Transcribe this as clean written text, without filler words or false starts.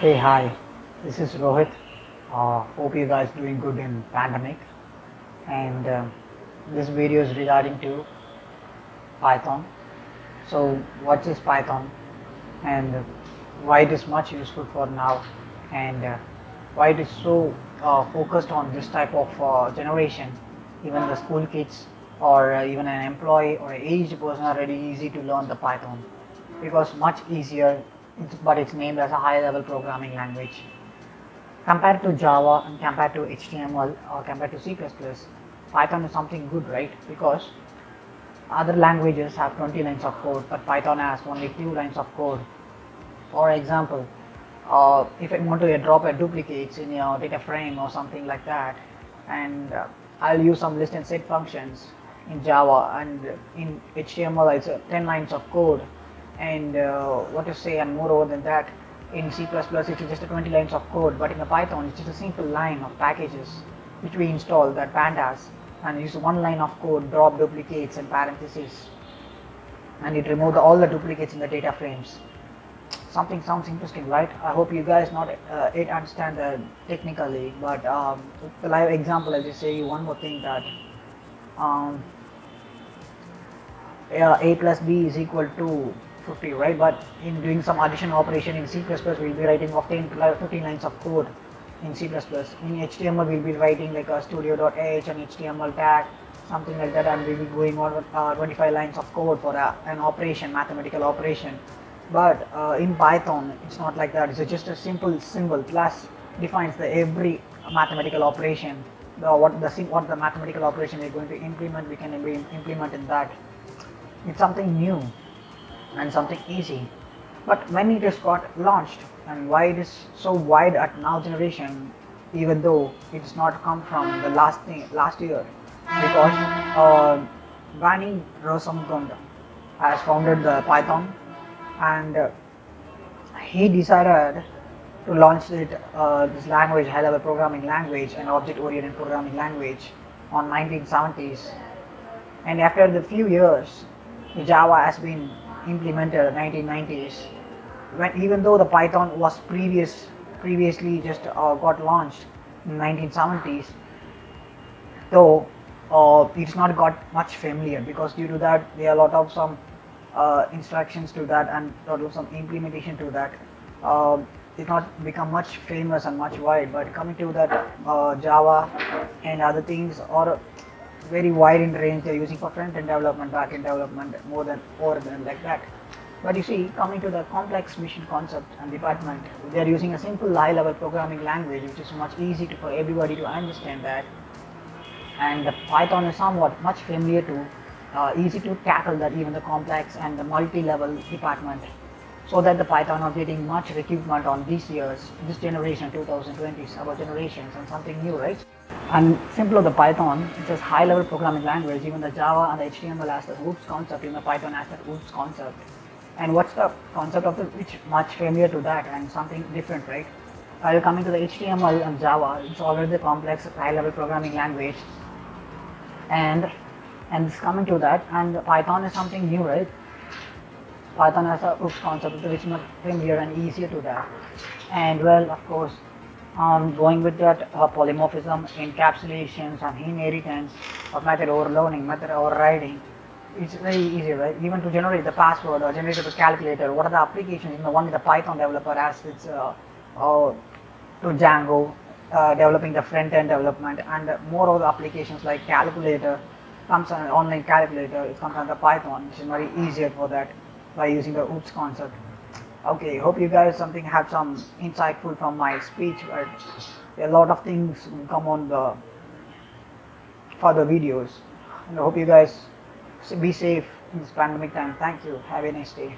Hey, hi, this is Rohit. Hope you guys doing good in pandemic. And this video is regarding to Python. So, what is Python, and why it is much useful for now, and why it is so focused on this type of generation. Even the school kids or even an employee or an aged person are really easy to learn the Python because much easier. But it's named as a high level programming language compared to Java and compared to HTML or compared to C++. Python is something good, right? Because other languages have 20 lines of code, but Python has only 2 lines of code. For example, if I want to drop a duplicates in your data frame or something like that, and I'll use some list and set functions in Java, and in HTML it's 10 lines of code, and what to say, and moreover than that, in C++ it's just 20 lines of code, but in the Python it's just a simple line of packages which we install, that pandas, and use one line of code, drop duplicates and parentheses, and it removes all the duplicates in the data frames. Something sounds interesting, right? I hope you guys not it understand technically, but the live example, I'll just say you one more thing, that um, a plus b is equal to 50, right? But in doing some addition operation in C++, we'll be writing of 15 lines of code in C++. In HTML, we'll be writing like a studio.h and HTML tag, something like that, and we'll be going on 25 lines of code for an operation, mathematical operation. But in Python, it's not like that. It's just a simple symbol plus defines the every mathematical operation. What the mathematical operation we're going to implement, we can implement in that. It's something new and something easy. But when it is got launched, and why it is so wide at now generation, even though it does not come from the last year, because Vani Rosamgund has founded the Python, and he decided to launch this language, high level programming language and object oriented programming language, on 1970s. And after the few years, the Java has been implemented in 1990s. Even though the Python was previously just got launched in 1970s, though it's not got much familiar, because due to that there are a lot of some instructions to that and lot of some implementation to that. It not become much famous and much wide, but coming to that Java and other things are very wide in range. They're using for front end development, back end development, more than like that. But you see, coming to the complex mission concept and department, they are using a simple high level programming language which is much easy for everybody to understand that, and the Python is somewhat much familiar to, easy to tackle that, even the complex and the multi-level department, so that the Python are getting much recruitment on these years, this generation, 2020s, our generations, and something new, right? And simpler the Python, it's a high-level programming language. Even the Java and the HTML has the OOPS concept, even the Python has that OOPS concept. And what's the concept of the which much familiar to that and something different, right? While coming to the HTML and Java, it's already the complex high-level programming language, and it's coming to that, and Python is something new, right? Python has a OOPS concept which is much familiar and easier to that. And well, of course, going with that, polymorphism, encapsulations, and inheritance, or method overloading, method overriding, it's very easy, right? Even to generate the password or generate the calculator, what are the applications? The one the Python developer has, it's to Django, developing the front end development, and more of the applications like calculator comes on an online calculator. It comes under Python, which is very easier for that by using the OOPS concept. Okay, hope you guys something have some insightful from my speech, but a lot of things will come on the further videos. And I hope you guys be safe in this pandemic time. Thank you. Have a nice day.